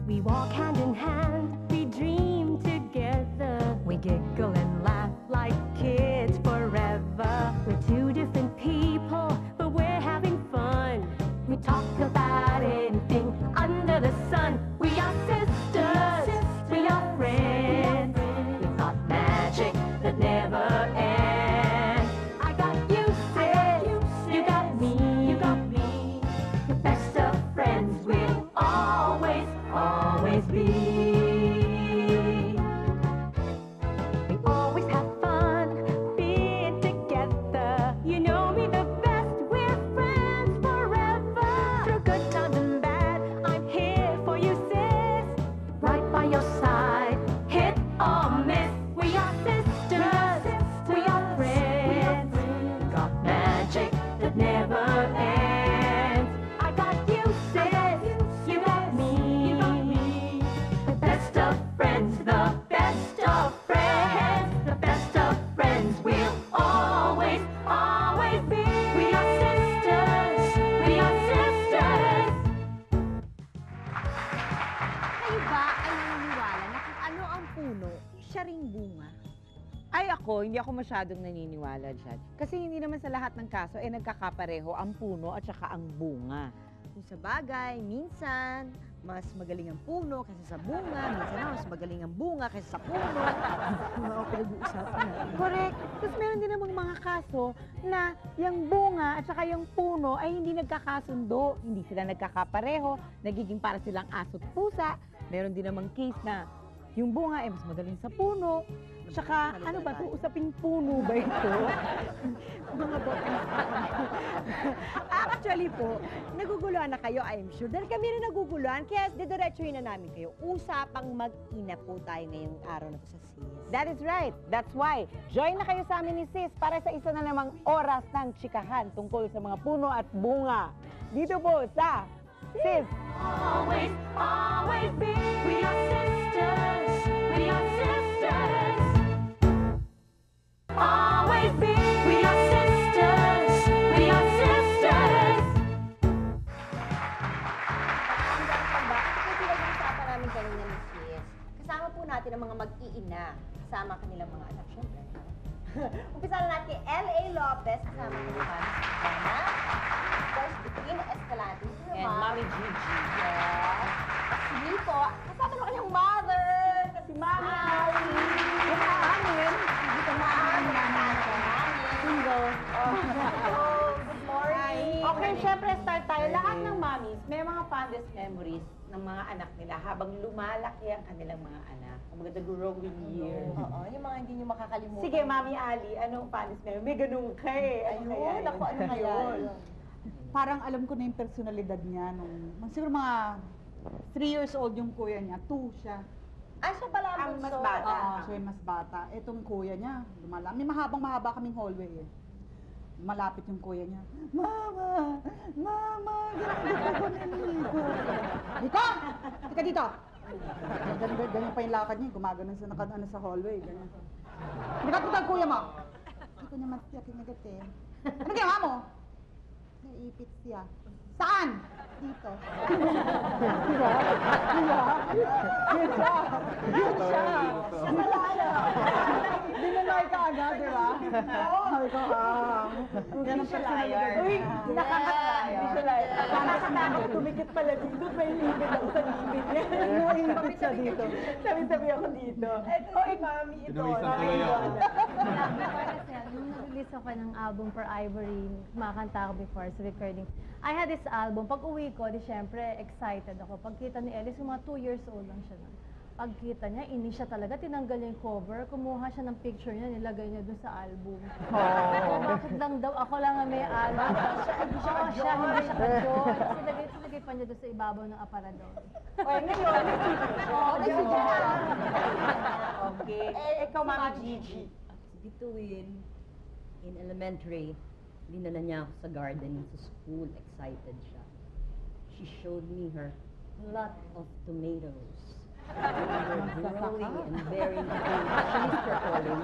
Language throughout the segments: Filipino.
We walk hand in hand, we dream together. We giggle and laugh like kids forever. We're two different people, but we're having fun. We talk about anything under the sun. We are sisters, we are friends. We've got magic that never ends. I got you, sis, you got me, the best of friends we'll always, always be. We always have fun being together. You know me the best, we're friends forever. Through good times and bad, I'm here for you, sis. Right by your side, hit or miss. We are sisters, we are friends. Got magic that never ends. I got you, sis, you got me. The best of friends, the best of friends, the best of friends we'll always, always be. We are sisters, we are sisters. Kayo ba ay naniniwala na kung ano ang puno, siya ring bunga? Ay ako, hindi ako masyadong naniniwala dyan. Kasi hindi naman sa lahat ng kaso, nagkakapareho ang puno at saka ang bunga. Kung sa bagay, minsan, mas magaling ang puno kaysa sa bunga. Minsan naman, mas magaling ang bunga kaysa sa puno. Mga pinag-uusapan natin. Correct. Tapos meron din namang mga kaso na yung bunga at saka yung puno ay hindi nagkakasundo. Hindi sila nagkakapareho. Nagiging para silang aso't pusa. Meron din namang case na yung bunga ay mas magaling sa puno. Tsaka, ano ba ito? Usaping puno ba ito? Mga botany. Actually po, naguguluhan na kayo, I'm sure. Dahil kami rin naguguluhan, kaya didiretsuhin na namin kayo. Usapang mag-ina po tayo ngayong araw na to sa SIS. That is right. That's why. Join na kayo sa amin ni Sis para sa isa na namang oras ng chikahan tungkol sa mga puno at bunga. Dito po sa Sis. Always, always be. We are sisters, we are sisters. Always be. We are sisters, we are sisters. Ito pinag-uusapan namin kanina ni Sis. Kasama po natin ang mga mag-iina. Kasama ang kanilang mga anak, syempre. Umpisa na natin kay L.A. Lopez. Kasama ko ni Mami Susana. Of course, between Escalante. And Mami Gigi. Yes. Kasi po, kasama na kanyang mother. Kasi Mami Ali. Yung amin. Dito na amin. Single. Good morning. Okay, syempre start tayo. Lahat ng mommies, may mga fondest memories ng mga anak nila habang lumalaki ang kanilang mga anak. Ang mga the growing years. Oo, yung mga hindi nyo makakalimutan. Sige, Mami Ali, anong fondest memory? May ganun ka eh. Ayun, ako, ano ngayon? Parang alam ko na yung personalidad niya nung siguro mga 3 years old yung kuya niya, 2 siya. Ay, siya pala Ang mas bunso. bata. Oo, siya yung mas bata. Etong kuya niya, may mahaba kaming hallway eh. Malapit yung kuya niya. Mama! Mama! Ganyan ko niligo. Nico! Tika dito! Ganyan pa yung lakad niya. Gumagano sa sa hallway. Ganyan. Nagkapunta ang kuya mo. Hindi ko niya masya kinagat eh. Ano ginawa mo? Naipit siya. Saan? Dito. Dinalay ka agad, di ba? Sabi ko, ganun personalidad. Uy, nakakatawa. Hindi siya liar. Nakakatakot. Tumikit pala dito. May libid ako sa libid niya. Naipit siya dito. Sabi-sabi ako dito. Oy, Mami, ito. Pinuwisan tuloy ako. Kasi nung nag-release ako ng album for Ivory, kumakanta ako before sa recording. I had this album. Pag uwi ko, di syempre, excited ako. Pagkita ni Ellis, mga 2 years old lang siya. Pagkita niya, ini siya talaga, tinanggal niya yung cover, kumuha siya ng picture niya, nilagay niya dun sa album. Oh. Bakit lang daw, ako lang ang may album. Hindi siya ka-joy. Silagay pa niya dun sa ibabaw ng aparador. Oy, ngayon. Okay. Ikaw, Mami Gigi. Bituin, in elementary, dinala niya ako sa garden sa school. Excited siya. She showed me her plot of tomatoes. They were growing and bearing fruit. She's performing.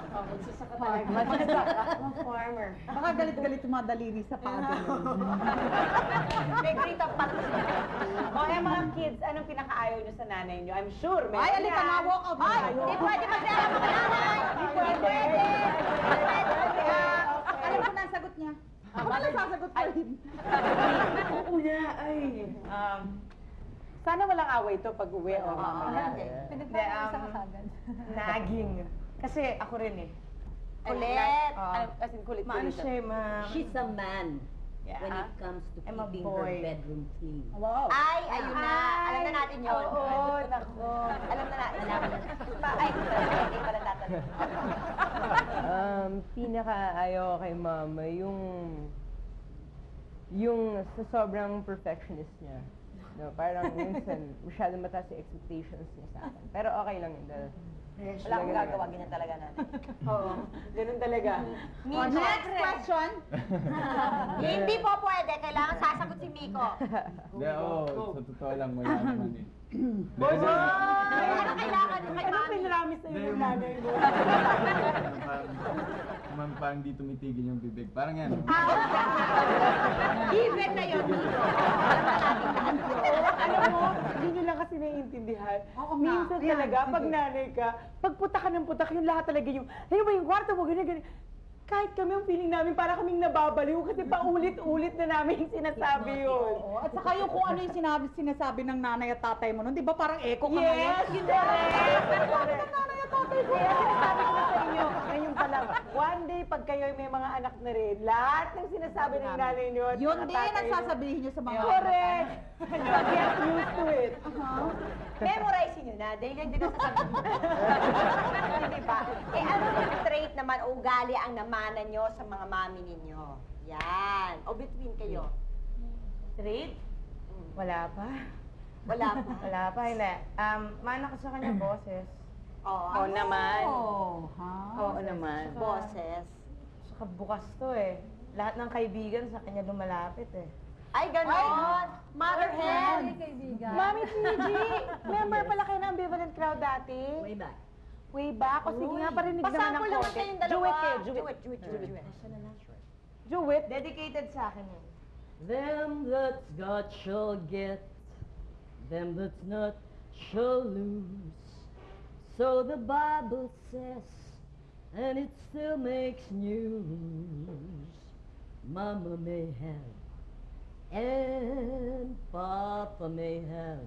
Magsasaka talaga. Mga farmer. Baka galit-galit yung mga daliri sa pado. May grita pa. O, mga kids, anong pinakaayaw nyo sa nanay nyo? I'm sure, meron Ay, alika na, yan. walk out na Ay, tayo. hindi pwede magpera mga nanay! Hindi pwede! Alam ko na ang sagot niya. Ako na lang sasagot ko rin. Kuya, ay. Sana walang away to pag uwi o mamaya. Pinagpapalisa ka kagad. Naging. Kasi ako rin eh. Kulit. As in kulit. Maano siya, She's a man Yeah. when it comes to I'm a keeping boy. her bedroom clean. Wow. Ay, ayun na. Alam na natin yun. Oo, nako. Alam na natin. Ay, hindi pala tatanong. Pinaka-ayaw ko kay mama, yung sa sobrang perfectionist niya. No, parang minsan, masyadong mataas yung expectations niya sa akin. Pero okay lang yun. Dahil Wala akong gagawa, ganyan talaga natin. Oo, ganun talaga. Next question. Hindi po pwede. Kailangan sasagot si Miko. Hindi, oo. Sa totoo lang, wala naman eh. Ano kailangan kay Anong Mami? pinramis sa'yo ng nanay mo? Parang di tumitigil yung bibig. Parang yan. no? Even na yun, Miko. Alam mo, hindi nyo lang kasi naiintindihan. Oo nga. Minsan Yan, talaga, pag sige. nanay ka, pag putak ka ng putak, yung lahat talaga yung, ano ba yung kwarto mo, ganyan, ganyan. Kahit kami, ang feeling namin, para kaming nababaliw kasi paulit-ulit na namin yung sinasabi yun. Oo, at saka yung kung ano yung sinasabi ng nanay at tatay mo nun, di ba parang echo ka ngayon? Yes, correct. Kaya sinasabi ko na sa inyo, ngayon pa lang, one day, pag kayo may mga anak na rin, lahat ng sinasabi ng nanay nyo at Yun mga din tatay ang nyo, sasabihin nyo sa mga correct. Get used to it. Memorize nyo na, dahil yan din ang sasabihin. Hindi ba? Eh, anong trait naman o ugali ang namana nyo sa mga mami ninyo? Yan. O between kayo. Trait? Wala pa. Wala pa. Wala pa, hindi. Mana ko sa kanya boses. Oo. Oo naman. Oh, ha? Oo naman. Boses. Saka bukas to eh. Lahat ng kaibigan sa kanya lumalapit eh. Ay, ganon. Mother hen. Kaibigan. Mami Gigi, member pala kayo ng Ambivalent Crowd dati? Way back. Way back? O sige nga, parinig naman ng Pasample naman konti. kayong dalawa. Duet kayo, duet. Duet. Dedicated sa akin yun. Them that's got shall get, them that's not shall lose. So the Bible says, and it still makes news. Mama may have, and Papa may have,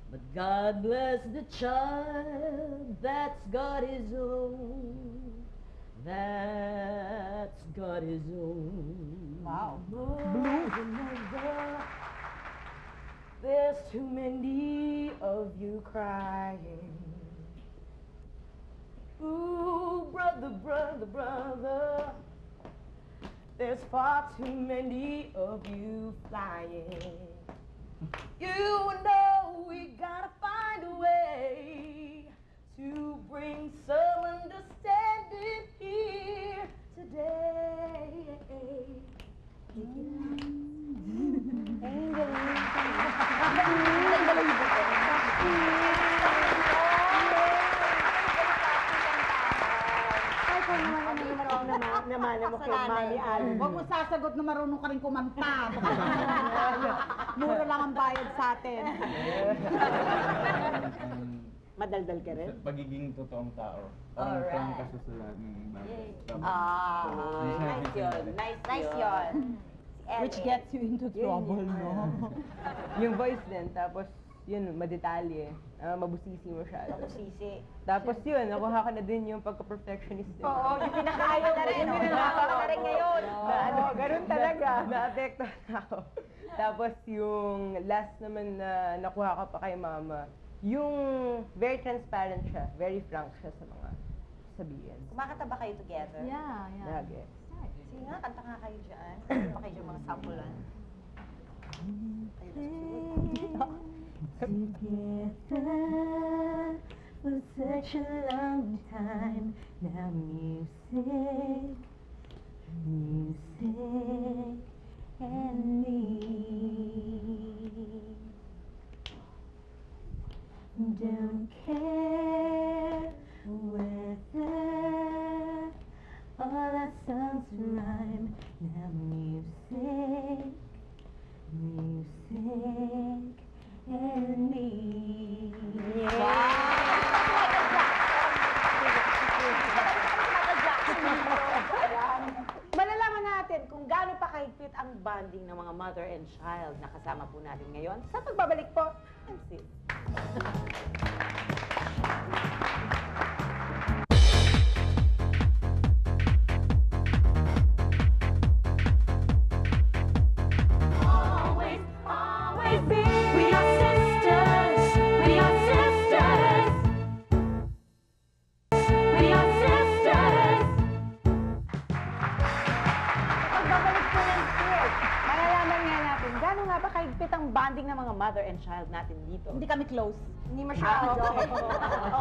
but God bless the child that's got his own. That's got his own. Wow. There's too many of you crying. Ooh, brother, brother, brother. There's far too many of you flying. You know we gotta find a way to bring some understanding here today. Ay, kung naman mo kay Mami Ali. Huwag mo sasagot na marunong ka rin kumanta. Mura lang ang bayad sa atin. Madaldal ka rin? Sa pagiging totoong tao. Parang frank ka sa lahat ng bagay. Nice yun. Nice yun. Which gets you into trouble, no? Yung voice din, tapos yun, madetalye. Mabusisi mo siya. Sisi. Tapos yun, nakuha ka na din yung pagka-perfectionist din. Oo, yung pinakaayaw mo. Yung Pinakawa na rin ngayon. ganun talaga. Na-apektuhan ako. Tapos yung last naman na nakuha ka pa kay mama, yung very transparent siya, very frank siya sa mga sabihin. Kumakanta ba kayo together? Yeah, yeah. Lagi. Sige nga, kanta nga kayo dyan. Kanta pa kayo dyan mga sampulan. Together for such a long time. Now music, music and me. Don't care whether all our songs rhyme. Now music, music bonding ng mga mother and child na kasama po natin ngayon. Sa pagbabalik po, MC. Always, always be. We are sisters. We are sisters. We are sisters. Pagbabalik po ng kids, malalaman nga natin, gano'n nga ba kahigpit ang bonding ng mga mother and child natin dito? Hindi kami close. Hindi masyado.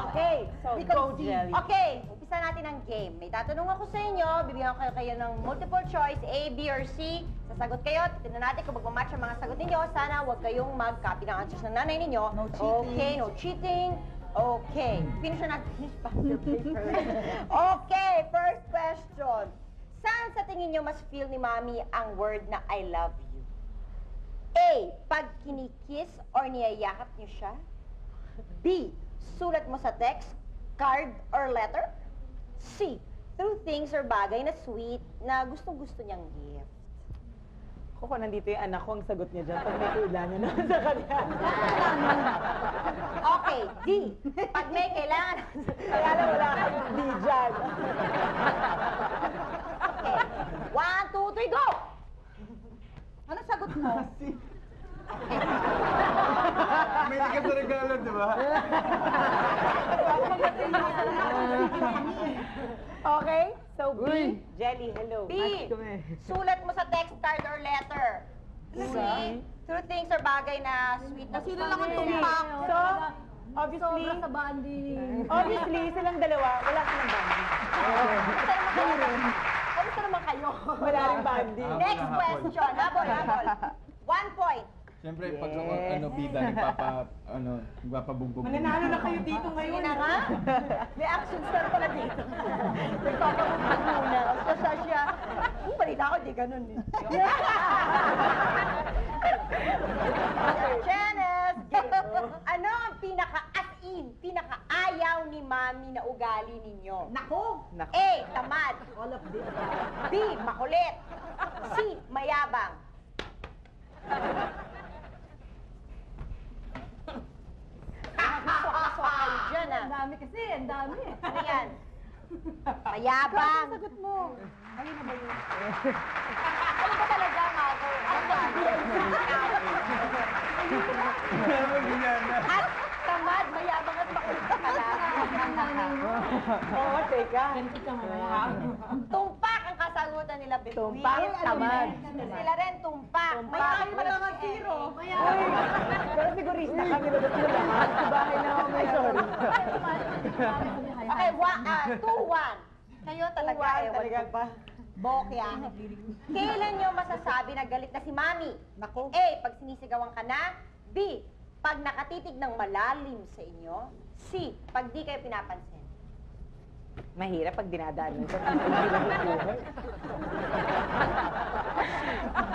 Okay, So, we go, concede. Jelly. Okay, umpisa natin ang game. May tatanong ako sa inyo, bibigyan ko kayo ng multiple choice, A, B, or C. Sasagot kayo, titignan natin kung magmamatch ang mga sagot ninyo. Sana huwag kayong mag-copy ng answers ng nanay ninyo. No cheating. Okay, no cheating. Okay, finish na natin yung pencil paper. Okay, first question. Saan sa tingin nyo mas feel ni Mami ang word na I love you? A, pag kinikiss or niyayakap niyo siya? B, sulat mo sa text, card, or letter? C, through things or bagay na sweet na gustong-gusto niyang gift? Kung nandito yung anak ko, ang sagot niya dyan pag may kailangan naman sa kanya. Okay, D, pag may kailangan. Kaya lang wala kayong D dyan. Okay, 1, 2, 3, go! Ano sagot mo? May tigas sa regalo, di ba? Okay? So, B. Uy. Jelly, hello. B, Match kami. sulat mo sa text, card, or letter. C, through things or bagay na sweet na Sino lang ang gusto niya. tumpak? So, obviously, Sobra sa bonding. obviously, silang dalawa, wala silang bonding. Kamusta naman kayo? Wala ring bonding. Next question. Habol, habol. 1 point. Siyempre, pag ako, bida, nagpapabugbog. Mananalo na kayo dito Sige ngayon. na nga. May action star pala dito. Nagpapabugbog muna. Kasi siya, balita ko, di ganun eh. Janice, ano ang pinaka-ayaw ni Mami na ugali ninyo? Nako! A, tamad. All of this. B, makulit. C, mayabang. Gusto kayo dyan ah. Ang dami kasi, ang dami. Ano yan? Mayabang. Sagot mo. Ano ba talaga, Mako? Ano ba? At tamad, mayabang at makulit ka pala. Oo, teka. Tumpak ang kasagutan nila between. Tumpak, tamad. Sila rin tumpak. Tumpak. May mga zero. Uy, pero sigurista kami na gusto na lahat. Sa bahay na ako may sorry. Okay, 2-1. Kayo talaga, ewan Talaga ko. pa. Bokya. Kailan nyo masasabi na galit na si Mami? Nako. A, pag sinisigawan ka na. B, pag nakatitig ng malalim sa inyo. C, pag di kayo pinapansin. Mahirap pag dinadaan mo sa buhay.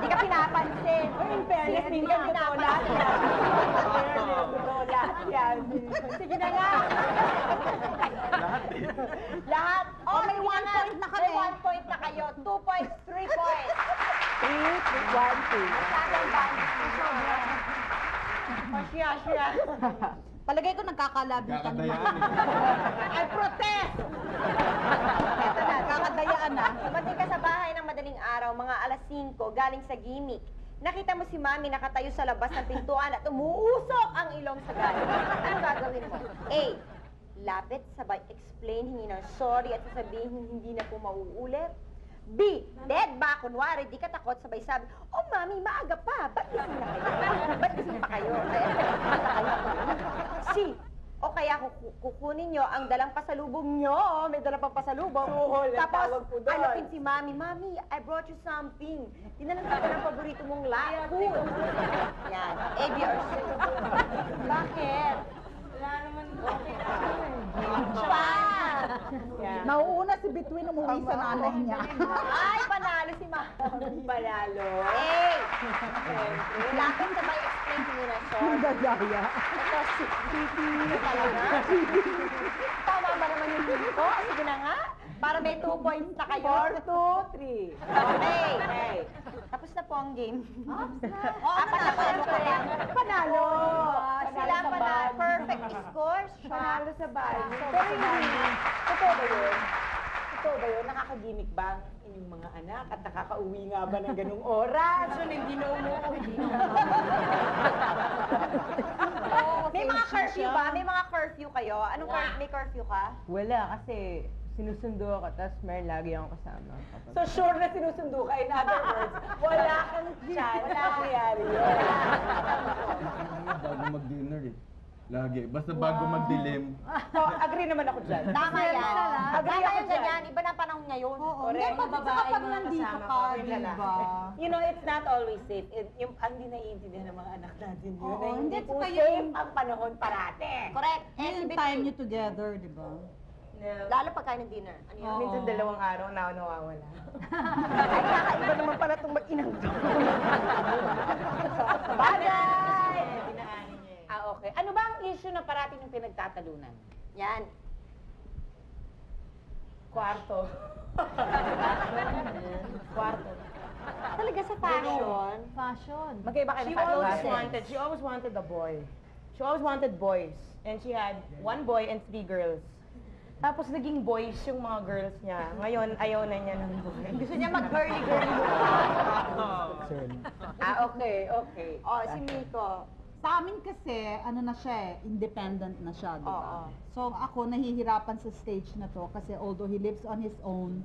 Di ka pinapansin. In fairness, Di minsan ka totoo lahat yan. In fairness, totoo lahat yan. Sige na nga. Lahat. Oh, may 1 point na kami. May 1 point na kayo. 2 points, 3 points. 3, 1, 2. Masyadong bandit. Siya. Palagay ko nagkakalabitan. Kakadayaan eh. I protest! Eto na, Kakadayaan na. Dumating ka sa bahay ng madaling araw, mga alas 5, galing sa gimmick. Nakita mo si Mami nakatayo sa labas ng pintuan at umuusok ang ilong sa galit. Anong gagawin mo? A, lapit, sabay explain, hingi ng sorry at sasabihin hindi na po mauulit. B, dead ba? Kunwari, di ka takot, sabay sabi, oh Mami, maaga pa, ba't gising na kayo? Ba't gising pa kayo? C, o kaya kukunin nyo ang dalang pasalubong nyo, may dalang pang pasalubong. Suhol ang tawag Tapos, po doon. alapin si Mami, Mami, I brought you something. Tinalang ka ng paborito mong food. Yan, A, B, or C. Bakit? Wala naman, okay na. Pa! Yeah. Nauuna si Between umuwi sa nanay niya. Ay, panalo si Mami. Panalo. Hey! Lapit sabay explain nyo na sorry. Ang gagaya. Ito, si talaga. Tama ba naman yung hindi ko? Sige na nga. Para may 2 points na kayo. 4, 2, 3. Okay. Tapos na po ang game. Apat na po ang game. Panalo! Sila pa na perfect scores. Panalo sa bahay. Pero hindi. Totoo ba yun? Totoo ba yun? Nakakagimik ba ang inyong mga anak? At nakakauwi nga ba ng ganung oras? So, hindi na umuwi. May mga curfew ba? May mga curfew kayo? Anong may curfew ka? Wala kasi sinusundo ako, tapos meron lagi akong kasama. So, sure na sinusundo ka. In other words, wala kang chance na mangyari yun. Bago mag-dinner eh. Lagi. Basta bago magdilim. So, agree naman ako dyan. Tama yan. Agree Tama ako yung dyan. ganyan. Iba na ang panahon ngayon. Oo, Correct. hindi, kapag nandito ka, di ba? You know, it's not always safe. Yung ang di naiintindihan ng mga anak natin yun. Oo, na hindi hindi po pa safe yung- ang panahon parate. Correct. Yung time nyo together, di ba? Lalo pagkain ng dinner. Ano yun? Oo. Minsan 2 araw na ako nawawala. Ay, kakaiba naman pala itong mag-inang to. Bagay! Okay. Ano ba ang issue na parating yung pinagtatalunan? Yan. Kwarto. Kwarto. Talaga sa fashion. Fashion. Magkaiba kayo She ng always fashion. wanted a boy. She always wanted boys. And she had 1 boy and 3 girls. Tapos naging boys yung mga girls niya. Ngayon, ayaw na niya ng boy. Gusto niya mag-girly-girly. Okay. Oh, si Miko. Sa amin kasi, ano na siya eh, independent na siya, di ba? So ako, nahihirapan sa stage na to kasi although he lives on his own,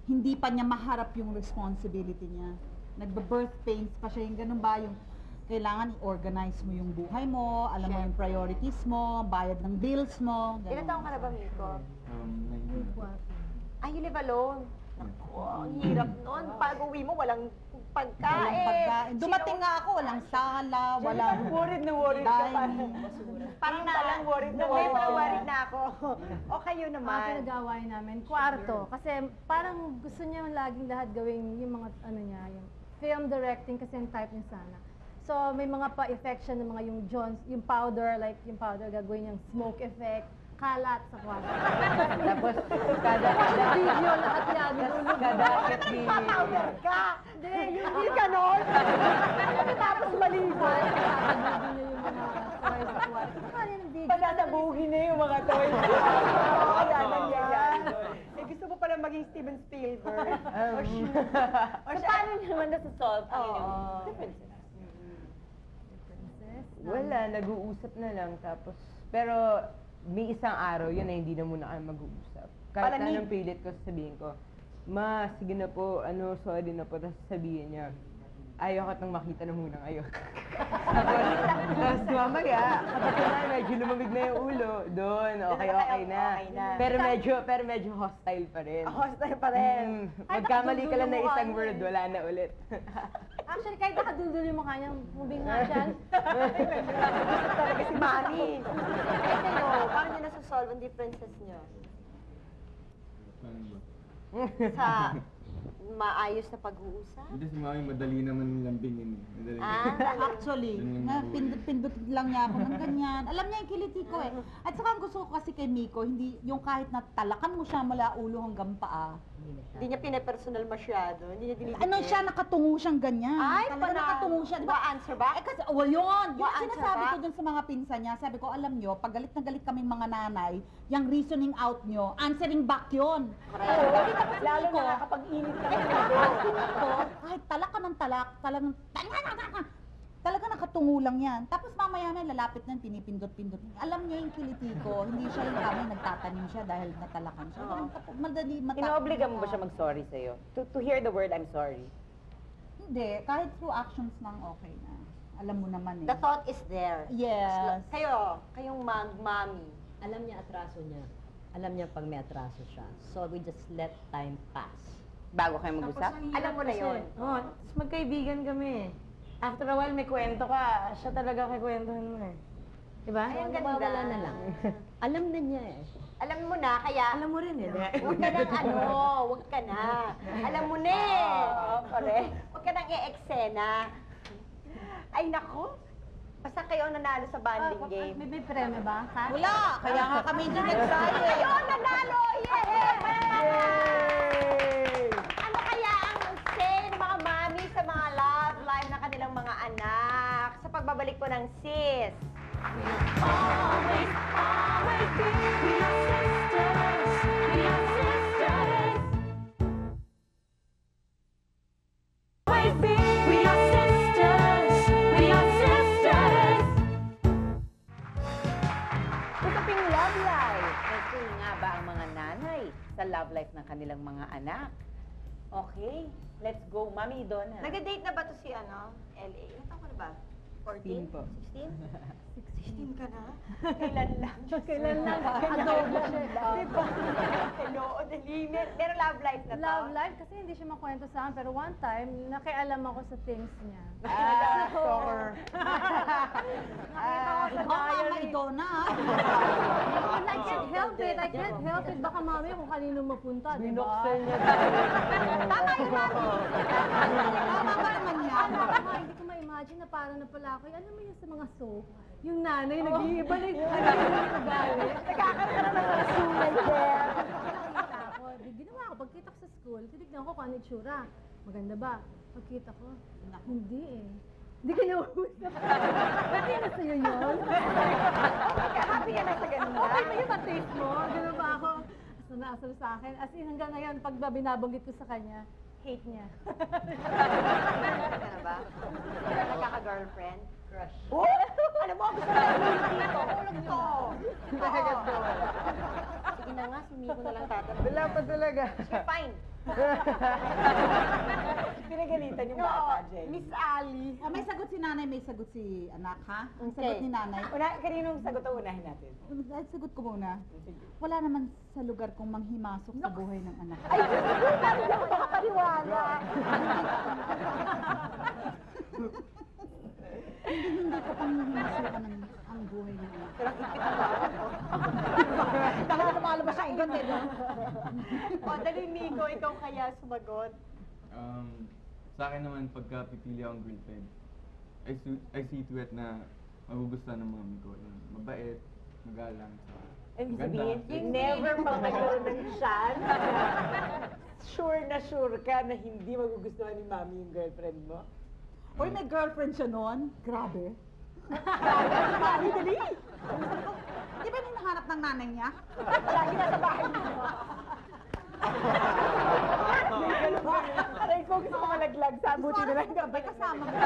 hindi pa niya maharap yung responsibility niya. Nagbe-birth pains pa siya, yung ganun ba, yung kailangan i-organize mo yung buhay mo, alam mo yung priorities mo, bayad ng bills mo, Ilan taong ka na ba, Miko? 19. Ah, you live alone. Naku, ang hirap nun. Pag uwi mo, walang pagkain. Walang pagkain. Dumating nga ako, walang sala, walang Worried na worried ka pa. dining. Parang na, Parang worried na Ngayon worried. parang worried na ako. O kayo Mga naman. pinag-aawayan namin, kwarto. Kasi parang gusto niya laging lahat gawing yung mga ano niya, yung film directing kasi yung type niya sana. So may mga pa-effect siya ng mga yung Jones, yung powder, like yung powder gagawin niyang smoke effect, kalat sa kwarto. Tapos, kada Video lahat yan. kada akit di... Powder ka! Hindi, yung Hindi ganon! tapos maligo. Sasabihin niya yung mga toys sa kwarto. Ano yung video? Pagsasabuhin na yung mga toys. Kaya nangyayari doon. Eh, gusto mo pala maging Steven Spielberg. So, paano naman nasa-solve ang inyong differences? Wala, nag-uusap na lang. Tapos, pero may isang araw yun na hindi na muna kami mag-uusap. Kahit Palamig. anong pilit ko, sabihin ko, Ma, sige na po, sorry na po. Tapos sabihin niya, ayaw ka nang makita na muna ngayon. Tapos mamaya, kapag na medyo lumamig na yung ulo, doon, okay na. Pero medyo hostile pa rin. Hostile pa rin. Magkamali ka lang na isang word, wala na ulit. Actually, kahit nakadudul yung mukha niya, moving nga siya. Gusto talaga si Mami. Eh kayo, paano nyo nasa-solve ang differences nyo? Paano ba? Sa maayos na pag-uusap? Hindi si Mami, madali naman nilambingin eh. Madali. Actually, Ganun yung na buhay. pindot-pindot lang niya ako ng ganyan. Alam niya yung kiliti ko eh. At saka ang gusto ko kasi kay Miko, hindi yung kahit na talakan mo siya mula ulo hanggang paa. Hindi niya pinapersonal masyado. Hindi niya dinidikit. Ano siya, nakatungo siyang ganyan. Ay, Talaga panalo. nakatungo siya. Di ba? Answer back? Eh kasi, oh, yun! Yung Wa- answer sinasabi back? ko dun sa mga pinsan niya, sabi ko, alam nyo, pag galit na galit kaming mga nanay, yung reasoning out nyo, answering back yun. Oo, kita ko si Lalo Miko. na kapag init ka Eh, ng kasi Miko, kahit talak ka ng talak, talaga nakatungo lang yan. Tapos mamaya may lalapit na pinipindot-pindot. Alam niyo yung kiliti ko, hindi siya yung kami nagtatanim siya dahil natalakan siya. Madali Inobliga mo ba siya mag-sorry sa'yo? To hear the word, I'm sorry. Hindi, kahit through actions lang okay na. Alam mo naman eh. The thought is there. Yes. Kayong mami. Alam niya atraso niya. Alam niya pag may atraso siya. So we just let time pass. Bago kayo mag-usap? Alam mo na yun. Oo, tapos magkaibigan kami. After a while, may kwento ka. Siya talaga kikwentuhan mo eh. Diba? Ay, ang So, ganda. nawawala na lang. Alam na niya eh. Alam mo na, kaya... Alam mo rin eh. Huwag ka nang huwag ka na. Alam mo na eh. Correct. Huwag ka nang i-eksena. Ay, nako. Basta kayo ang nanalo sa bonding game. May premyo ba? Cash? Wala, kaya nga kami hindi nag-try eh. Kayo ang nanalo! Yay! Ano kaya ang say ng mga mami sa mga love life ng kanilang mga anak sa pagbabalik po ng sis? Always, always be. We are sisters. We are sisters. Always be. We are sisters. We are sisters. Usaping love life. May nga ba ang mga nanay sa love life ng kanilang mga anak? Okay, let's go. Mami Donna. Nag-date na ba to si LA? Ilan taon ka na ba? 14? 16 po. 16? 16 ka na? Kailan lang? Kailan lang? Adobo siya. Diba? Hello, dali. Pero love life na to? Love life, kasi hindi siya makwento sa akin. Pero one time, nakialam ako sa things niya. Stalker. Nakita ko sa diary. Idona, And I can't help it. I can't help it. Baka mami kung kanino mapunta, di ba? Binuksan niya. Tama yung mami. Tama ba naman yan? Hindi ko ma-imagine na parang na pala ako. Ano mo yun sa mga soap? Yung nanay, nag-iiba na yung ugali. Nagkakaroon na ng mga sulay there. Nakita ako. Ginawa ko, pagkita ko sa school, tinignan ko kung ano itsura. Maganda ba? Pagkita ko, hindi eh. Hindi ka nausap. Pati na sa'yo yun. Happy ka na sa ganun na? Okay na yung taste mo. Ganun ba ako? Asal na asal sa akin. As in, hanggang ngayon, pag binabanggit ko sa kanya, hate niya. Ka na ba? Kaya nagkaka-girlfriend? Crush. Oh! Alam mo, gusto ko lang dito. Ulog to. Talaga to. Sige na nga, si Miko na lang tatanong. Wala pa talaga. Sige, fine. Pinagalitan yung bata, Jen. Miss Ali. May sagot si nanay, may sagot si anak, ha? Ang sagot ni nanay. Kaninong sagot ang unahin natin? Sagot ko muna. Wala naman sa lugar kong manghimasok sa buhay ng anak. Ay, hindi ako makapaniwala. Hindi ko pang hihimasukan ang buhay ng anak. Pero higpit ang bawat ko. Baka na lumalabas ang ugat eh, no? O, dali Miko, ikaw kaya sumagot. Sa akin naman, pagka pipili akong girlfriend, I see to it na magugustuhan ng mami ko. Yung mabait, magalang, Ibig maganda. sabihin, never pag nagkaroon ng chance, Sure ka na hindi magugustuhan ni Mami yung girlfriend mo? Uy, may girlfriend siya noon. Grabe. dali. Di ba nung nahanap ng nanay niya? Lagi nasa bahay mo. Aray ko, gusto ko malaglag sa buti na lang May kasama mo.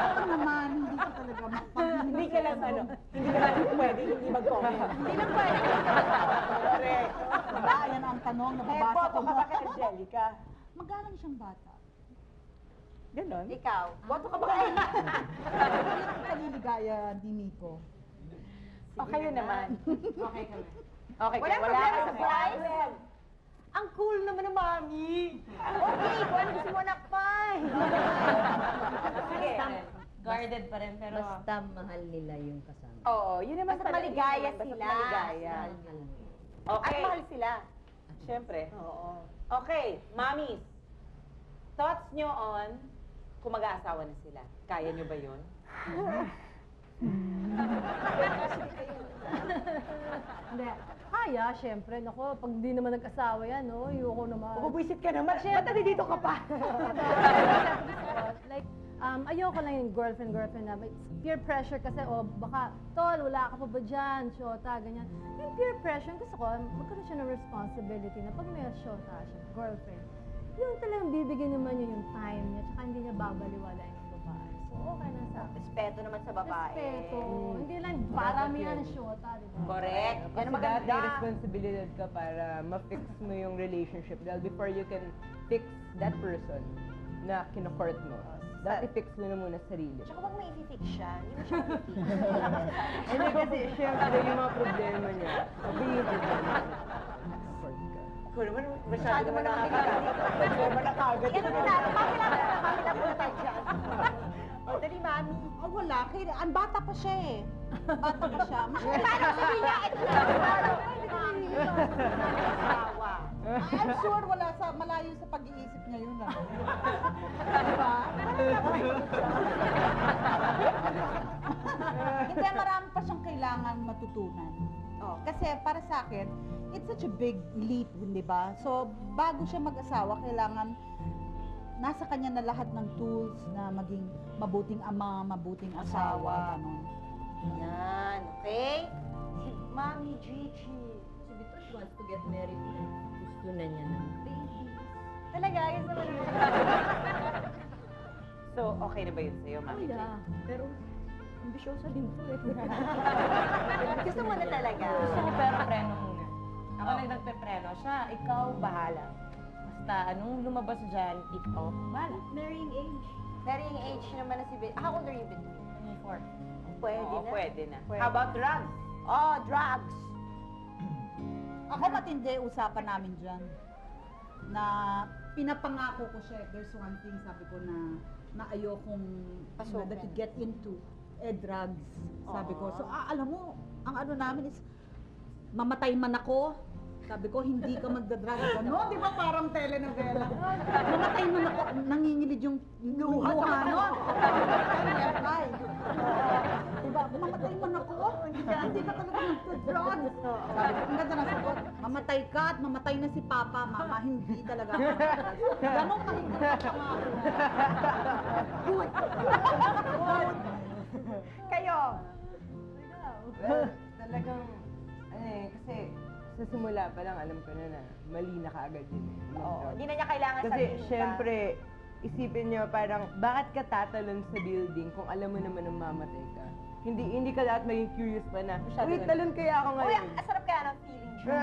Oo naman, hindi ko talaga Hindi ka lang hindi ka lang pwede hindi mag-comment. Hindi lang pwede. Correct. Diba, yan ang tanong, Eh, nababasa boto ko. ka ba kay Angelica? Magalang siyang bata. Ganon? Ikaw. Boto ka ba kay Hindi ko kaliligaya, di Miko. O kayo naman? Okay kami. Okay, Wala wala problema ka sa prize. Ang cool naman ng mami. Okay, kung ano gusto mo nakpay. Sige. Guarded pa rin, pero... Basta mahal nila yung kasama. Oo, yun naman Basta talaga. maligaya Basta sila. maligaya. Mahal nila. At Okay. mahal sila. Siyempre. Oo. Okay, mommies. Thoughts nyo on kung mag-aasawa na sila. Kaya nyo ba yun? Hindi. Kaya, syempre. Nako, pag di naman nag-asawa yan, no? Ayoko naman. Bubwisit ka naman. Ba't dito ka pa? Like, ayoko lang yung girlfriend na may peer pressure kasi, baka, tol, wala ka pa ba dyan, shota, ganyan. Yung peer pressure, gusto ko, magkaroon siya ng responsibility na pag may shota siya, girlfriend, yung talagang bibigyan naman niya yung time niya, tsaka hindi niya babaliwalain yung babae. So, okay na sa akin. Respeto naman sa babae. Respeto. Hindi lang paramihan ng shota, di ba? Correct. Yan Kasi ang maganda. dati responsibilidad ka para ma-fix mo yung relationship. Dahil before you can fix that person na kinukort mo, dati fix mo na muna sarili. Tsaka huwag may i-fix siya. Hindi mo siya i-fix. Hindi kasi syempre yung mga problema niya, sabi yung problema niya. Support ka. Ako naman, Masyado mo naman pinag-alito. Problema na kagad. Ano na natin? Kami lang muna tayo dyan. O, dali, mami. Oh, wala. Kaya, ang bata pa siya eh. Bata pa siya. Paano sabi niya? Ito na. Paano? Mami. Asawa. I'm sure wala sa malayo sa pag-iisip niya yun. Ah. Diba? natutunan. Kasi para sa akin, it's such a big leap, di ba? So, bago siya mag-asawa, kailangan nasa kanya na lahat ng tools na maging mabuting ama, mabuting asawa, ganun. Yan, okay? Si Mami Gigi. Si Bitosh wants to get married na. Gusto na niya ng baby. Talaga, ayos naman yun. So, okay na ba yun sa'yo, Mami? Yeah, pero ambisyosa din po eh. Gusto mo na talaga. Gusto ko pero preno muna. Ako na nagpe-preno. Siya, ikaw, bahala. Basta, anong lumabas dyan, ikaw, bahala. Marrying age. Marrying age naman na si Bit. How old are you, Bit? 24. Pwede Oo, na. pwede na. Pwede. How about drugs? Oh, drugs. Ako matindi usapan namin dyan na pinapangako ko siya. There's one thing sabi ko na ayokong Pasukin. that you get into drugs. Sabi ko. So alam mo, ang ano namin is mamatay man ako. Sabi ko, hindi ka magdadrugs. Ano? Di ba parang telenovela? Mamatay man ako. Nangingilid yung luha no? Apply. Diba? Mamatay man ako. Hindi ka talaga magdadrugs. Sabi ko, ang ganda na sagot. Mamatay ka at mamatay na si Papa, Mama. Hindi talaga ako magdadrugs. Ganun kahigpit ang pangako. Good. Kayo. Well, talagang, ano eh, kasi sa simula pa lang alam ko na mali na kaagad yun eh. Oo, hindi na niya kailangan Kasi sabihin pa. syempre, isipin nyo parang, bakit ka tatalon sa building kung alam mo naman na mamatay ka? Hindi ka lahat maging curious pa na, wait, talon kaya ako Uy, ngayon. ang sarap kaya ng feeling siya.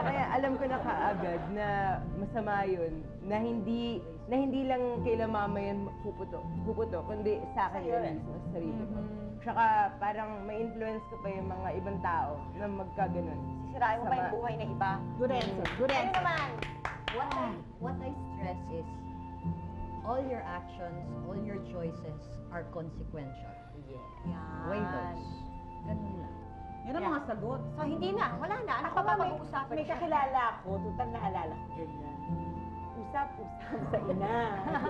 kaya alam ko na kaagad na masama yun, na hindi lang kaila mama yan puputo, kundi sa akin Sa'yo yun rin. mismo, sa sarili ko. Tsaka parang may influence ko pa yung mga ibang tao na magkaganon. Sisirain mo pa yung buhay na iba. Good answer. Good Ano answer. naman? What I stress is, all your actions, all your choices are consequential. Yan. Weigh those. Ganun lang. Yan ang mga sagot. So, hindi na. Wala na. Ano Ako pa ba ba pag-uusapan may siya? kakilala ako, total naalala ko ganyan. Usap-usap sa ina.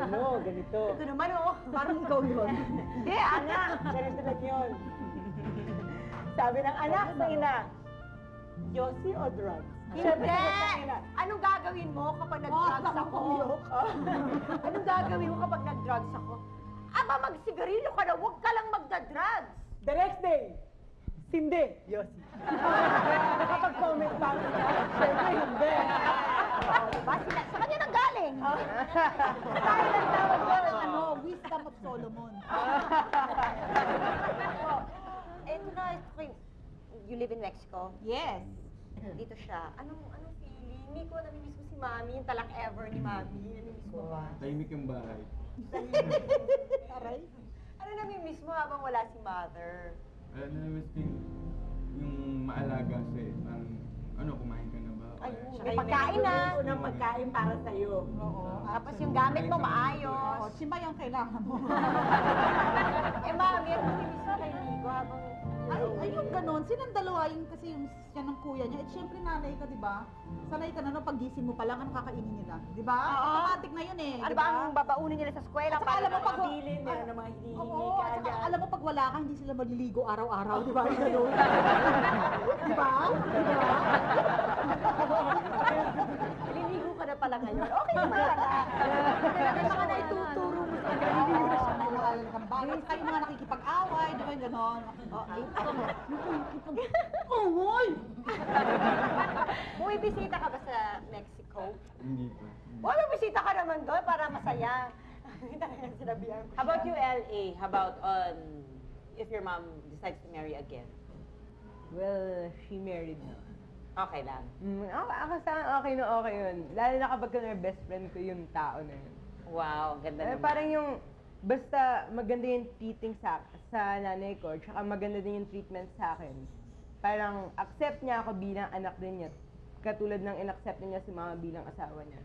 Ano, ganito. Ito naman, oh. Parang ikaw yun. Hindi, anak. Ganito lang yun. Sabi ng anak sa ina, Yossi o drugs? Siyempre, Hindi! sagot ng ina, Anong gagawin mo kapag nag-drugs ako? Anong gagawin mo kapag nag-drugs ako? Aba, magsigarilyo ka na, huwag ka lang magda-drugs. The next day, Sindi, Yossi. Nakapag-comment pa ako na, siyempre hindi. Diba? Sa kanya nang galing. Tayo lang tawag doon. Ano, wisdom of Solomon. Eto na, you live in Mexico? Yes. Dito siya. Anong feeling? Hindi ko namimiss mo si Mami, yung talak ever ni Mami. Namimiss mo ba? Tahimik yung bahay. Aray. Ano namimiss mo habang wala si Mother? Namiss ko yung maalaga siya eh. Parang, kumain ka na ba? Ayun, Tsaka may yung pagkain na. unang pagkain para sa'yo. Oo. Tapos yung gamit mo Oh, maayos. Chima yung kailangan mo. Mami, ano namimiss mo kay Nico habang... Ay, yung ganon. Silang dalawa, yung kasi yung yan ng kuya niya. At syempre nanay ka, di ba? Sanay ka na no, paggising mo pa lang, ano kakainin nila? Di ba? Oo. Automatic na yun eh. Ano di ba ang babaunin nila sa eskwela? At saka alam mo, pag... Bilin, meron ng mga hinihingi Oo, ka at saka agad. alam mo, pag wala ka, hindi sila maliligo araw-araw, di ba? Ganun. Di ba? Di ba? Naliligo ka na pala ngayon. Okay naman pala. May mga naituturo mo sa kanya. Naliligo na siya ngayon. Mahal kang bagay. At saka yung mga nakikipag-away, di ba? Ganon. Oy! Bumibisita ka ba sa Mexico? Hindi pa. Uy, may bisita ka naman doon para masaya. Talagang sinabihan ko. How about you, LA? How about if your mom decides to marry again? Well, she married na. Okay lang. Ako sa akin, okay yun. Lalo na kapag ka best friend ko yung tao na yun. Wow, ganda naman. Parang yung, basta maganda yung treating sa nanay ko, tsaka maganda din yung treatment sa akin. Parang accept niya ako bilang anak din niya. Katulad ng in-accept niya si mama bilang asawa niya.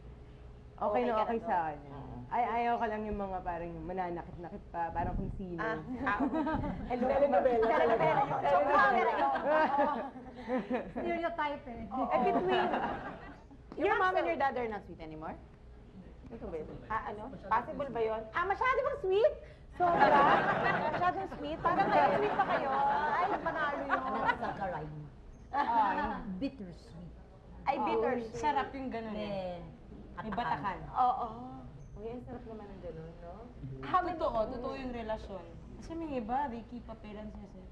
Okay na ka okay na sa akin. Ayaw ka lang yung mga parang mananakit-nakit pa, parang kung sino. Hello, telenovela. Stereotype eh. And between, your mom and your dad are not sweet anymore? Ito ba yun? Ano? Possible ba yun? Masyado bang sweet? Sobra? Masyadong sweet? Parang ngayon sweet pa kayo. Ay, panalo yun. Nagsakarine. Bittersweet. Ay, bittersweet. Sarap yung ganun eh. May batakan. Oo. Uy, ang sarap naman ng ganun, no? Totoo yung relasyon. Kasi may iba, they keep appearances eh.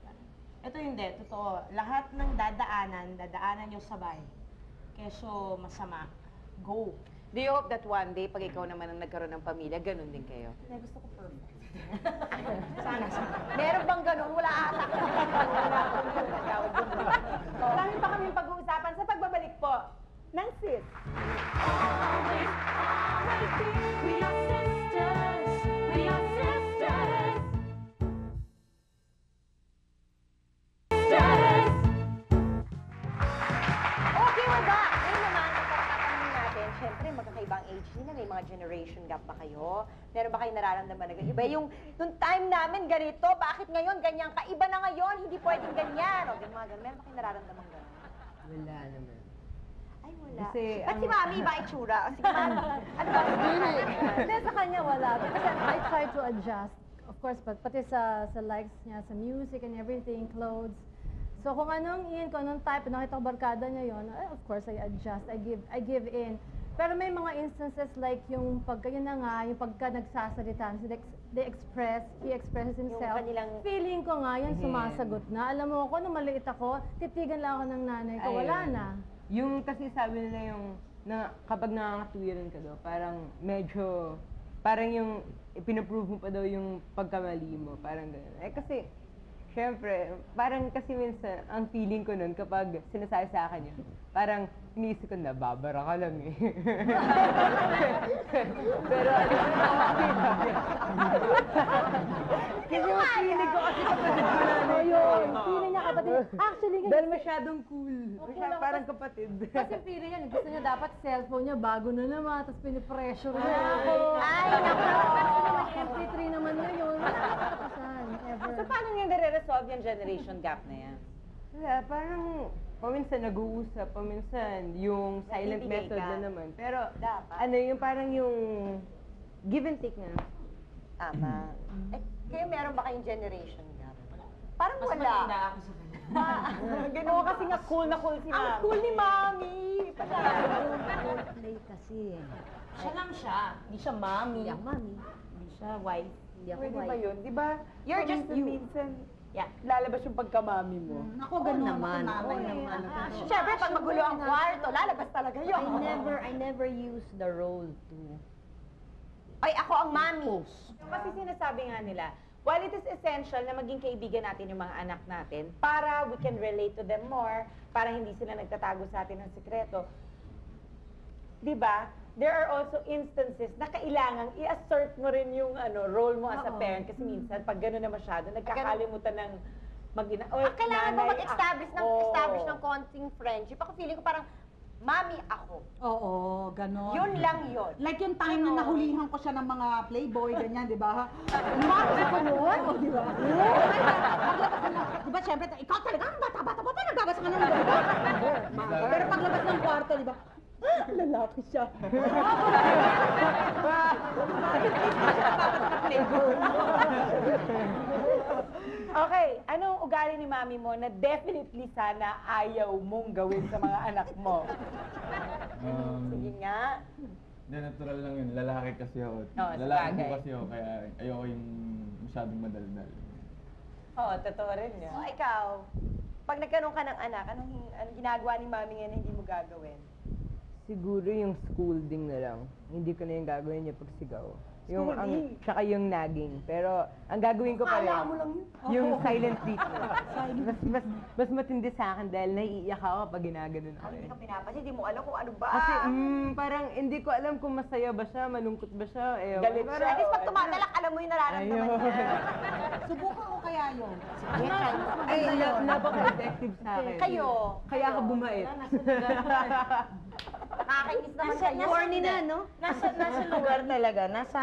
Ito hindi, totoo. Lahat ng dadaanan nyo sabay. Keso masama. Go. Do you hope that one day, pag ikaw naman ang nagkaroon ng pamilya, ganun din kayo? Gusto ko perfect. Meron bang ganun? Wala ata. Marami pa kaming pag-uusapan sa pagbabalik po ng sis. We are sisters. We are sisters. Okay, we're back. Ngayon naman, ang tatanungin natin, syempre, magkakaibang age nila. May mga generation gap ba kayo? Meron ba kayong nararamdaman na iba? Yung time namin ganito, bakit ngayon ganyan? Kaiba na ngayon, hindi pwedeng ganyan. O, mga ganun. Meron ba kayong nararamdaman gano'n? Wala naman. Ay, wala. Kasi Ba't si Mami iba itsura? O, sige, Mami. Ano ba? Hindi, sa kanya wala. Kasi I try to adjust. Of course, pati sa likes niya, sa music and everything, clothes. So kung anong kung anong type, nakita ko barkada niya yon, of course I adjust, I give in. Pero may mga instances like yung pagka yun na nga, yung pagka nagsasalita, he expresses himself. kanilang- Feeling ko nga, yan sumasagot na. Alam mo ako, nung maliit ako, titigan lang ako ng nanay ko, wala Ayun. na. Yung kasi sabi nila yung kapag nakakatwiran ka daw, parang medyo, parang yung ipinaprove mo pa daw yung pagkamali mo, parang gano'n. Eh kasi, syempre, parang kasi minsan, ang feeling ko nun kapag sinasabi sa akin yun, parang iniisip ko na, babara ka lang eh. Pero ano kasi mas feeling ko kasi kapatid ko na So yun, feeling niya kapatid. Actually, dahil masyadong cool. lang Parang kasi- kapatid. kasi feeling niya, gusto niya dapat cellphone niya bago na naman, tapos pinipressure niya ako. Ay, naku! MP3 naman ngayon, wala na katapusan, ever. So, paano niyo nare-resolve yung generation gap na yan? Wala, parang paminsan nag-uusap, paminsan yung silent Nagbibigay method ka. na naman. Pero Dapat. ano yung parang yung give and take na. Tama. Eh, kayo meron ba kayong generation gap? Parang Mas wala. maganda ako sa kanya. Ganun kasi nga cool na cool si Mami. Ang cool ni Mami! Coldplay kasi eh. Siya lang siya. Hindi siya mommy. Hindi ako mami. Hindi siya wife. Hindi ako Pwede ba wife. yun? Di ba? You're just you. Minsan, Yeah. lalabas yung pagkamami mo. Ako ganun, naman. ako Oo naman. naman. Siyempre, pag magulo ang kwarto, lalabas talaga yun. I never use the role to Ay, ako ang mami. Kasi sinasabi nga nila, while it is essential na maging kaibigan natin yung mga anak natin para we can relate to them more, para hindi sila nagtatago sa atin ng sekreto, di ba? There are also instances na kailangang i-assert mo rin yung role mo as a parent kasi minsan pag gano'n na masyado, nagkakalimutan ng mag-ina. Kailangan mo mag-establish ng konting friendship. Ako feeling ko parang, mami ako. Oo, ganon. Yun lang yun. Like yung time na nahulihan ko siya ng mga playboy, ganyan, di ba? Umakas ako noon, o di ba? Paglabas ko na, di ba, syempre, ikaw talaga, ang bata-bata mo pa, nagbabasa ka ng ganito. Pero paglabas ng kwarto, di ba, lalaki siya. Okay, anong ugali ni mami mo na definitely sana ayaw mong gawin sa mga anak mo? Sige nga. Hindi, natural lang yun. Lalaki kasi ako. Oo, Lalaki sabagay. po kasi ako, kaya ayoko yung masyadong madaldal. Oo, totoo rin yun. So, ikaw, pag nagkaroon ka ng anak, anong ginagawa ni mami ngayon na hindi mo gagawin? Siguro yung scolding na lang. Hindi ko na yung gagawin niya pag sigaw. Yung tsaka yung nagging. Pero ang gagawin ko pa rin, yung silent treatment. Mas matindi sa akin dahil naiiyak ako pag ginaganon ako. Hindi ka pinapansin, hindi mo alam kung ano ba. Kasi parang hindi ko alam kung masaya ba siya, malungkot ba siya. Eh, Galit At siya. least pag tumatalak, alam mo yung nararamdaman Ayun. niya. Subukan ko kaya yun. Sige, try mo. Ay, napaka-effective sa akin. Kayo. Kaya ako bumait. Nakakainis naman kayo. Corny na, no? Nasa lugar talaga. Nasa...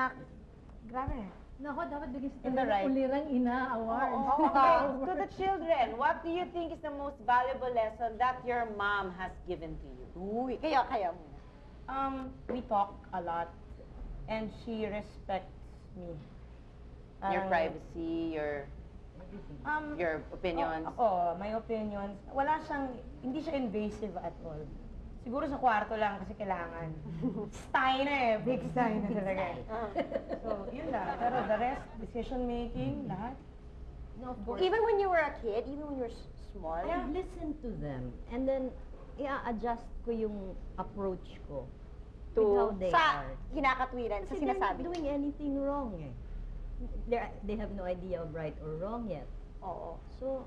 Grabe. Nako, dapat bigyan In siya the right. ng ulirang ina award. Okay, to the children, what do you think is the most valuable lesson that your mom has given to you? Uy, kaya mo. We talk a lot and she respects me. Your privacy, your opinions. My opinions. Wala siyang, hindi siya invasive at all. Siguro sa kwarto lang kasi kailangan. Stay na eh. Big stay na talaga eh. So, yun lang. Pero the rest, decision making, lahat. No, of course. Even when you were a kid, even when you were small, I listen to them. And then, i-adjust ko yung approach ko with how they sa are. kinakatwiran, sa Kasi they're not sinasabi. doing anything wrong eh. They have no idea of right or wrong yet. Oo. So,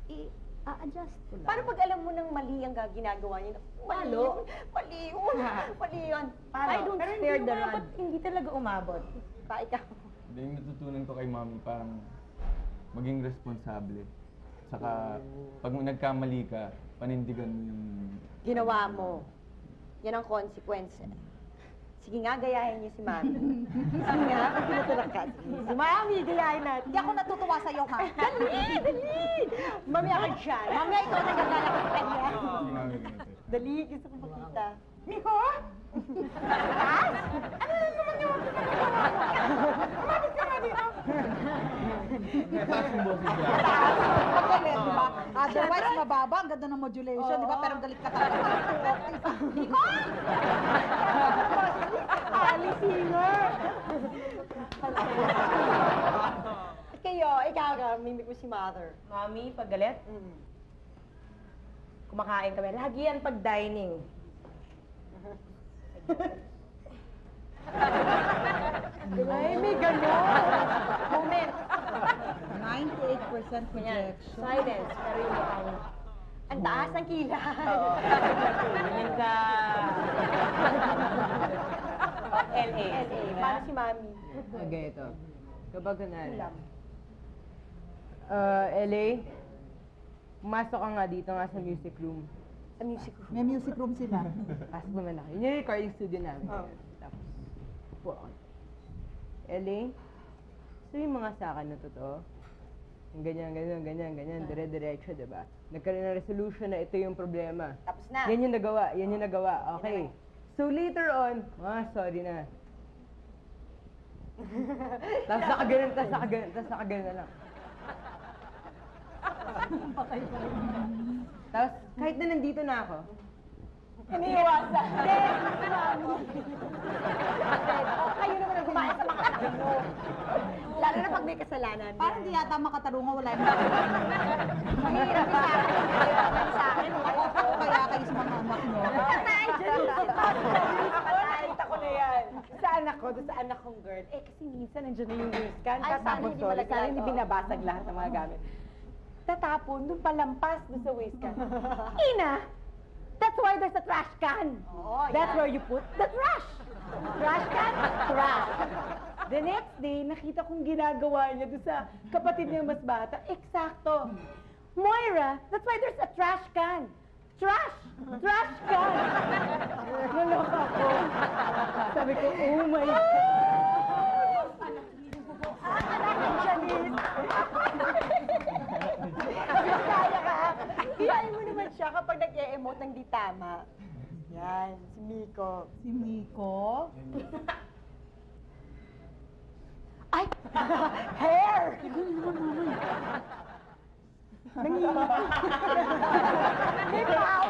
i-adjust ko lang. Paano pag alam mo ng mali ang ginagawa niya? Mali Palo. yun. Mali yun. Mali yun. Paano? I don't Pero spare hindi the umabot, rod. hindi talaga umabot. Pa, ikaw. Hindi, yung natutunan ko kay mami, parang maging responsable. Saka, pag nagkamali ka, panindigan mo yung... Ginawa mo. Yan ang consequence. Sige nga, gayahin niyo si Mami. Sige nga, kung tinutulak ka. Sige, si Mami, gayahin natin. Hindi ako natutuwa sa'yo, ha? Dali! Dali! Mamaya ka dyan. Mamaya ikaw nagagala ka sa kanya. Sinabi ko na ito. Dali, gusto ko makita. Miko? Nataas yung boses niya. Magaling, di ba? Otherwise, mababa. Ang ganda ng modulation, di ba? Pero galit ka talaga. Nico! Ali singer! Kayo, ikaw ka, mimik mo si Mother. Mami, pag galit, kumakain kami. Lagi yan pag dining. Ay, may gano'n. Moment. 98% projection. Silence, pero yung mukhang... Ang taas ng kilay. Tingin ka... LA. LA. Paano si Mami? Okay, ito. Kapag kunwari, LA, pumasok ka nga dito nga sa music room. Sa music room. May music room sila. Pasok naman ako. Yun yung recording studio namin. Tapos, upo ako. LA, sabihin mo nga sa akin na totoo. Yung ganyan, dire-diretso, diba? Nagkaroon ng resolution na ito yung problema. Tapos na. Yan yung nagawa. Okay. So later on, sorry na. Tapos nakaganon na lang. Tapos, kahit na nandito na ako, Iniiwasan. Hindi, si Mami. Kayo naman ang kumain sa mga anak mo. Lalo na pag may kasalanan. Parang di yata makatarungan, wala yung Mahirap sa akin. Mahirap sa akin. Oo, kaya kayo sa mga anak nyo. Patay dyan si Nakita ko na yan. Sa anak ko, doon sa anak kong girl. Eh, kasi minsan nandiyan na yung waistcan. Ay, sana Tatapon hindi sorry. malaglag, Sana hindi oo. binabasag lahat ng mga gamit. Tatapon, doon palampas doon sa waistcan. Ina! That's why there's a trash can. Oo, That's yan. where you put the trash. Trash can, trash. The next day, nakita kong ginagawa niya doon sa kapatid niya mas bata. Eksakto. Moira, that's why there's a trash can. Trash! Trash can! Naloka ako. Sabi ko, oh my God! Anak ng Janice! Kaya ka! Kiyain mo naman siya kapag nag-e-emote ng di tama. Yan, si Miko. Si Miko? Ay! Hair! Nanginginig. May pao!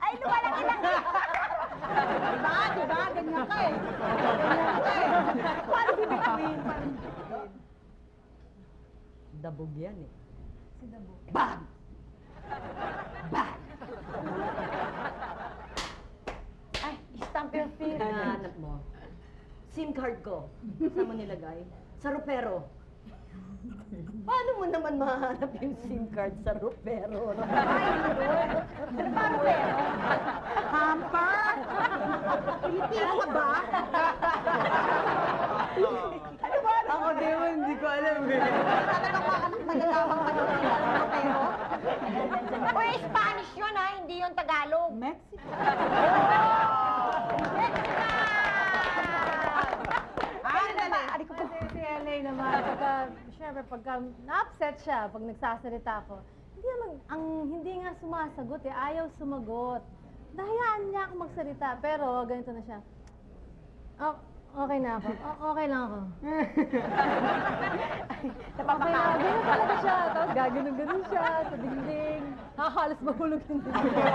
Ay, lumalaki lang! Diba? Ganyan ka eh. Paano bibituin? Paano bibituin? Dabog yan eh. Bang! Bang! Ay, stamp your feet. Hinahanap mo. SIM card ko. Saan mo nilagay? Sa ropero. Paano mo naman mahanap yung SIM card sa ropero? Ano pa pero? Hamper? Pilipino ka ba? Ano ba? ako din, hindi ko alam eh. Talagang makalawang ka ng pero? Uy, Spanish yun ha, hindi yun Tagalog. Mexico. Kasi si LA naman, syempre pagka na-upset siya, pag nagsasalita ako, hindi nga sumasagot eh, ayaw sumagot. Dahayaan niya ako magsalita, pero ganito na siya. Okay na ako. Okay lang ako. Okay na ako. Ganyan talaga siya. Tapos gaganon-ganon siya sa dingding. Halos mahulog yung dingding.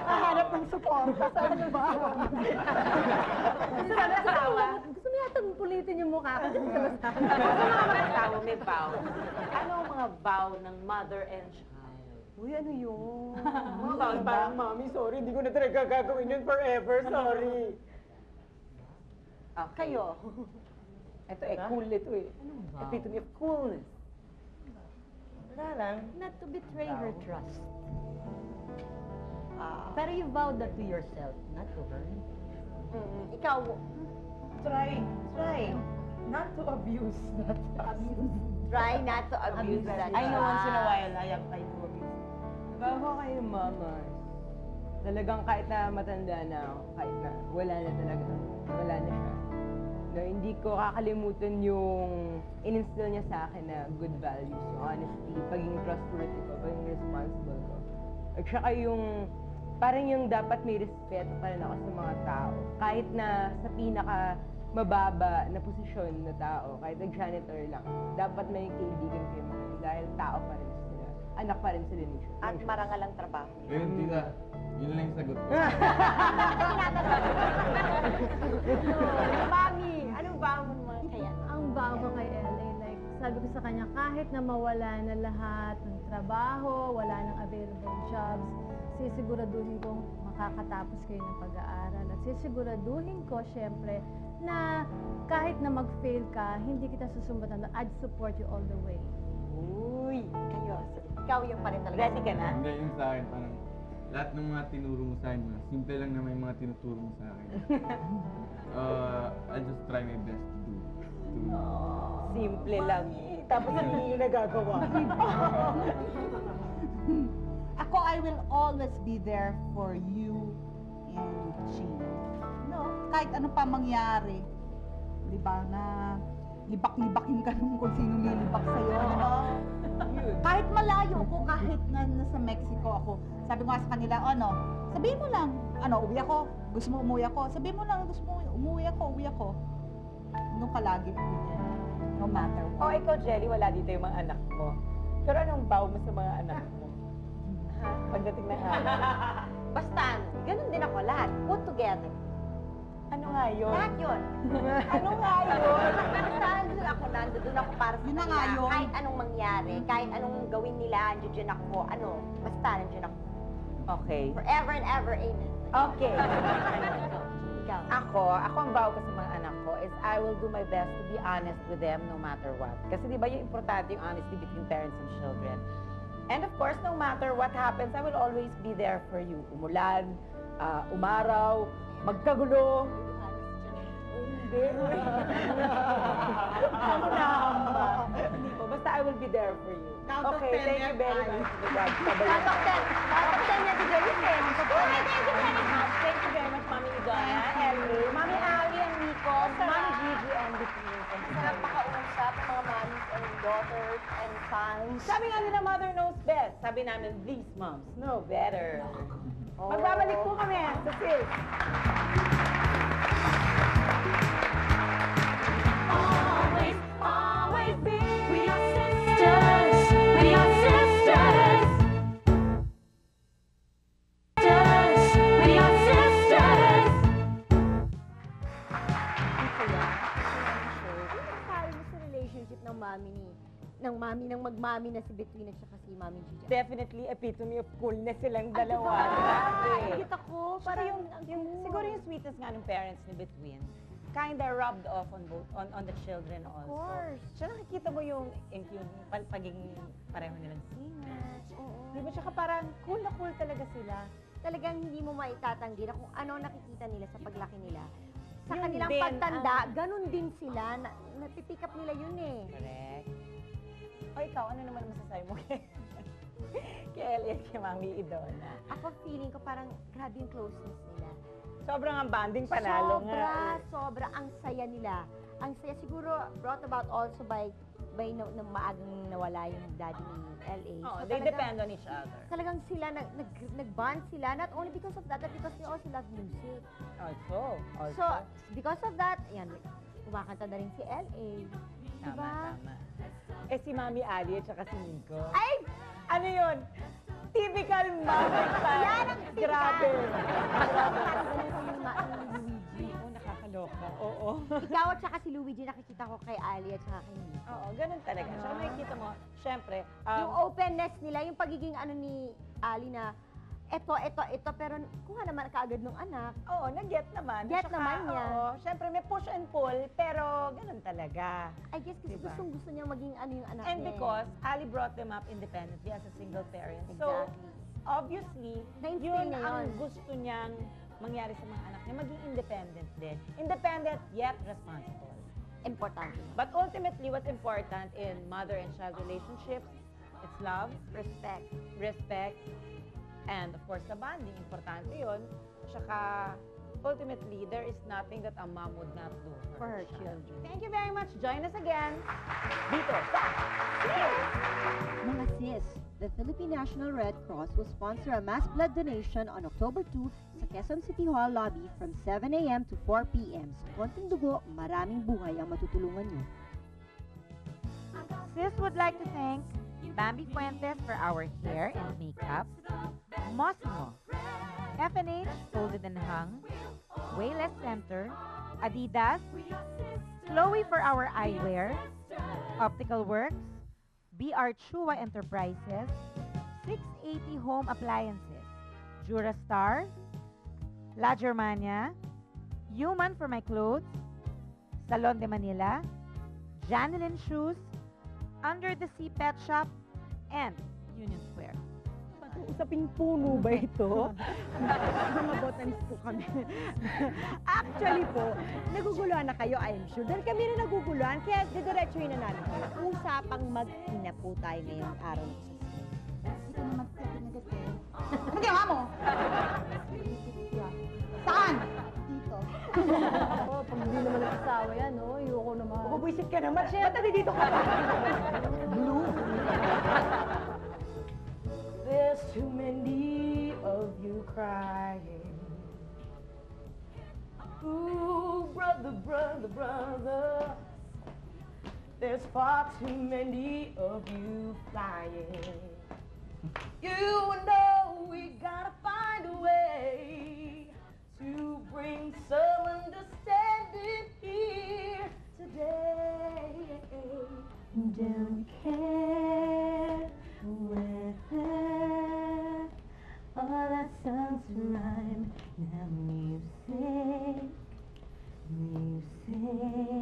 Hahanap ng suporta. Ano ba? Gusto mo mag-asawa? Gusto mo yata pulitin yung mukha ko. Gusto mo mag-asawa? May vow. Ano ang mga vow ng mother and child? Uy, ano yun? Parang, Mami, sorry, hindi ko na talaga gagawin yun forever, sorry. Kayo? Ito cool ito eh. Epitome of coolness. Wala lang. Not to betray her trust. Pero you vowed that to yourself, not to her. Ikaw, Try not to abuse that. try not to abuse that. I know once in a while, I do abuse. Bago kayo, mama. Talagang kahit na matanda na ako, kahit na wala na siya. No, hindi ko kakalimutan yung in-instill niya sa akin na good values, yung honesty, pagiging trustworthy ko, pagiging responsible ko. At saka yung, parang yung dapat may respeto pa rin ako sa mga tao. Kahit na sa pinaka mababa na posisyon na tao, kahit nag-janitor lang, dapat may kaibigan kayo mga yun dahil tao pa rin sila. Anak pa rin sila ni Church. At marangal ang trabaho. Ayun, tita. Yun lang yung sagot ko. Mami, anong vow mo naman kaya? Ang vow ko kay LA, like, sabi ko sa kanya, kahit na mawala na lahat ng trabaho, wala nang available jobs, sisiguraduhin kong makakatapos kayo ng pag-aaral. At sisiguraduhin ko, syempre, na kahit na mag-fail ka, hindi kita susumbatan. I'd support you all the way. Uy, kayo. Ikaw yung pa rin talaga. Ready ka na? Hindi, yung sa akin, parang lahat ng mga tinuro mo sa akin, mga simple lang na may mga tinuturo mo sa akin. I'll just try my best to do. Simple lang. Tapos hindi nyo nagagawa. Ako, I will always be there for you and Gina. No, kahit ano pa mangyari, di ba, na libak-libakin ka nung kung sino lilibak sa'yo. Kahit malayo ko, kahit na nasa Mexico ako, sabi ko nga sa kanila, sabihin mo lang, uwi ako, gusto mo umuwi ako, sabihin mo lang, gusto mo uwi ako. Nung palagi, no matter what. Ikaw, Jelly, wala dito yung mga anak mo. Pero anong vow mo sa mga anak mo? Pagdating na araw. Basta, ganun din ako lahat. Put together. Ano nga yun? Lahat yun. Ano nga yun? Basta nandun ako para sa Yun na kanila. nga yun. Kahit anong mangyari, kahit anong gawin nila, nandiyan ako. Basta nandiyan ako. Okay. Forever and ever, amen. Okay. Ikaw. Ako ang vow ko sa mga anak ko is I will do my best to be honest with them no matter what. Kasi di ba yung importante yung honesty between parents and children. And of course, no matter what happens, I will always be there for you. Umulan, umaraw, magkagulo. Hindi. Hindi po. Basta I will be there for you. Okay, thank you very much. Tatok 10 yan si Jellyfish. Thank you very much, Mami Idona, Ellie, Mami Ali, and Nico, Mami Gigi, and the team. Sarap makausap ang mga mommies and daughters and sons. Sabi nga nila, mother knows best. Sabi namin, these moms know better. Magbabalik po kami sa Sis. Always, always be. We are sisters. We are sisters. We are sisters. Ano mo sa relationship ng mami ng magmami na si Between at saka si Mami Gigi? Definitely epitome of coolness silang dalawa. Nakikita ko, parang Siguro yung sweetness nga ng parents ni Between, kinda rubbed off on the children also. Of course. So nakikita mo yung pagiging pareho nilang singers. Oo. Di ba? Tsaka parang cool na cool talaga sila. Talagang hindi mo maitatanggi na kung ano nakikita nila sa paglaki nila. Sa Yun kanilang din pagtanda, ganun din sila. Napipick up nila yun eh. Correct. O ikaw, ano naman ang masasabi mo kay Ellie at kay Mami Idona? Ako feeling ko parang grabe yung closeness nila. Sobrang ang banding panalo nga. Sobra. Ang saya nila. Ang saya siguro brought about also by by na maagang nawala yung daddy ni LA. Oh, So they talagang- depend on each other. Talagang sila, nag-bond sila, not only because of that, but because they also love music. Also. So, because of that, ayan, kumakanta na rin si LA. Tama, Diba? tama. Eh si Mami Ali at saka si Nico. Ay! Ano yun? Typical mother fan. Yan ang typical. Grabe. Parang ganun si Luigi. Oh, nakakaloka. Oo. Ikaw at saka si Luigi, nakikita ko kay Ali at saka kay Nico. Oo, ganun talaga. So makikita mo, syempre, Yung openness nila, yung pagiging ano ni Ali na, ito, pero kuha naman kaagad ng anak. oo, nag-get naman. Get Tsaka, naman niya. Oo, syempre may push and pull, pero ganun talaga. I guess kasi Diba? gusto niya maging ano yung anak And niya. because Ali brought them up independently as a single parent. So, Exactly. obviously, Na-instill yun niya ang yun. gusto niyang mangyari sa mga anak niya, maging independent din. Independent yet responsible. Importante. But ultimately, what's important in mother and child relationships, it's love, respect, and of course, the bonding. Importante yun. Tsaka, ultimately, there is nothing that a mom would not do For her child. children. Thank you very much. Join us again dito sa Mga sis, the Philippine National Red Cross will sponsor a mass blood donation on October 2 sa Quezon City Hall lobby from 7 a.m. to 4 p.m. Sa konting dugo, maraming buhay ang matutulungan nyo. Sis would like to thank Bambi Fuentes for our hair and makeup, Mosimo, FNH Folded and Hung, Wayless Center, Adidas, Chloe for our eyewear, Optical Works, BR Chua Enterprises, 680 Home Appliances, Durastar, La Germania, Human for My Clothes, Salon de Manila, Janelyn Shoes, Under the Sea Pet Shop, and Union Square. Usaping puno ba ito? Mga botanist po kami. Actually po, naguguluhan na kayo, I'm sure. Dahil kami na naguguluhan, kaya didiretsuhin na namin kayo. Usapang mag-ina po tayo ngayong araw na sa Ito naman po pinag-asay. Ano ginawa mo? Saan? Dito. Oh, pag hindi naman nag-asawa yan, no? Ayoko naman. Bubwisit ka naman. Ba't dito ka pa? Blue. There's too many of you crying. Ooh, brother, brother, brother. There's far too many of you flying. You know we gotta find a way to bring some understanding here today. Don't care whether all that sounds rhyme. Now music, music.